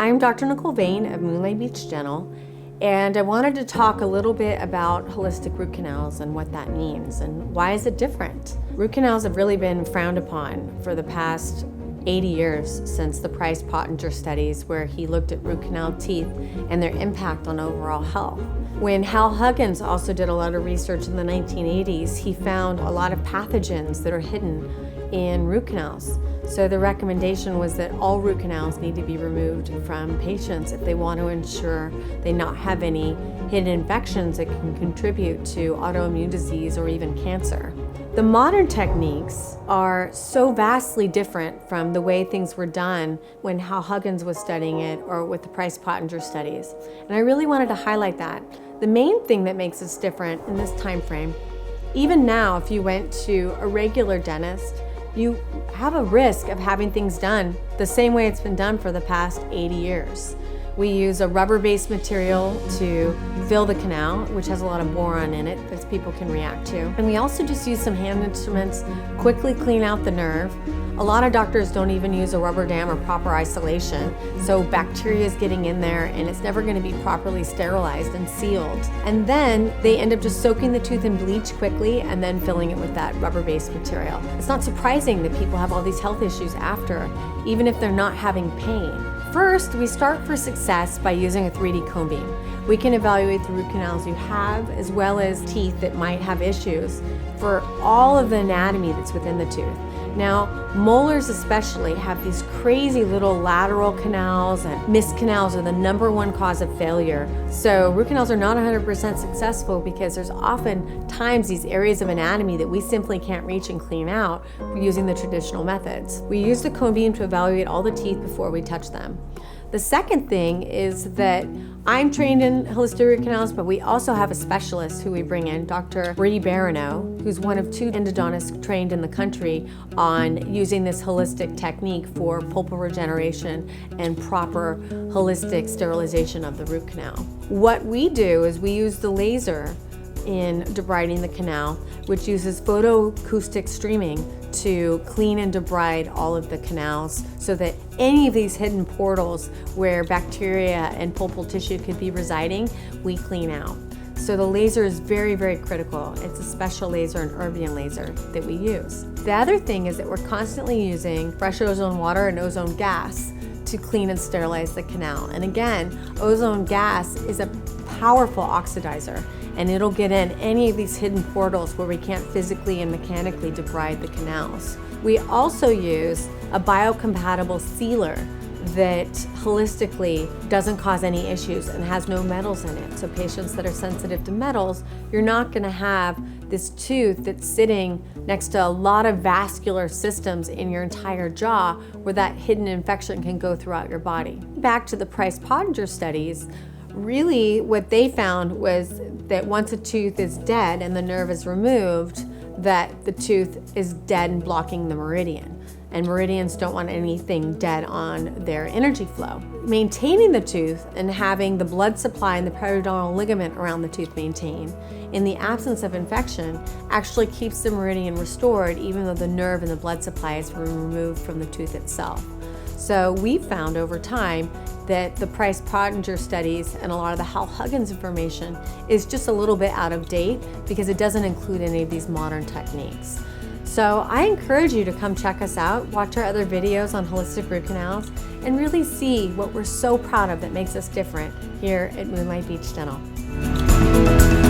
I'm Dr. Nicole Vane of Moonlight Beach Dental, and I wanted to talk a little bit about holistic root canals and what that means and why is it different. Root canals have really been frowned upon for the past 80 years since the Price-Pottenger studies, where he looked at root canal teeth and their impact on overall health. When Hal Huggins also did a lot of research in the 1980s, he found a lot of pathogens that are hidden in root canals. So the recommendation was that all root canals need to be removed from patients if they want to ensure they not have any hidden infections that can contribute to autoimmune disease or even cancer. The modern techniques are so vastly different from the way things were done when Hal Huggins was studying it or with the Price-Pottenger studies. And I really wanted to highlight that. The main thing that makes us different in this time frame, even now if you went to a regular dentist, you have a risk of having things done the same way it's been done for the past 80 years. We use a rubber-based material to fill the canal, which has a lot of boron in it that people can react to. And we also just use some hand instruments, quickly clean out the nerve. A lot of doctors don't even use a rubber dam or proper isolation, so bacteria is getting in there and it's never going to be properly sterilized and sealed. And then they end up just soaking the tooth in bleach quickly and then filling it with that rubber-based material. It's not surprising that people have all these health issues after, even if they're not having pain. First, we start for success by using a 3D cone beam. We can evaluate the root canals you have, as well as teeth that might have issues, for all of the anatomy that's within the tooth. Now, molars especially have these crazy little lateral canals, and missed canals are the #1 cause of failure. So root canals are not 100% successful because there's often times these areas of anatomy that we simply can't reach and clean out using the traditional methods. We use the cone beam to evaluate all the teeth before we touch them. The second thing is that I'm trained in holistic root canals, but we also have a specialist who we bring in, Dr. Brady Barano, who's one of 2 endodontists trained in the country on using this holistic technique for pulpal regeneration and proper holistic sterilization of the root canal. What we do is we use the laser in debriding the canal, which uses photoacoustic streaming to clean and debride all of the canals so that any of these hidden portals where bacteria and pulpal tissue could be residing, we clean out. So the laser is very, very critical. It's a special laser, an erbium laser, that we use. The other thing is that we're constantly using fresh ozone water and ozone gas to clean and sterilize the canal. And again, ozone gas is a powerful oxidizer, and it'll get in any of these hidden portals where we can't physically and mechanically debride the canals. We also use a biocompatible sealer that holistically doesn't cause any issues and has no metals in it. So patients that are sensitive to metals, you're not going to have this tooth that's sitting next to a lot of vascular systems in your entire jaw where that hidden infection can go throughout your body. Back to the Price-Pottenger studies, really what they found was that once a tooth is dead and the nerve is removed, that the tooth is dead and blocking the meridian. And meridians don't want anything dead on their energy flow. Maintaining the tooth and having the blood supply and the periodontal ligament around the tooth maintained in the absence of infection actually keeps the meridian restored, even though the nerve and the blood supply is removed from the tooth itself. So we found over time that the Price-Pottenger studies and a lot of the Hal Huggins information is just a little bit out of date because it doesn't include any of these modern techniques. So I encourage you to come check us out, watch our other videos on holistic root canals, and really see what we're so proud of that makes us different here at Moonlight Beach Dental.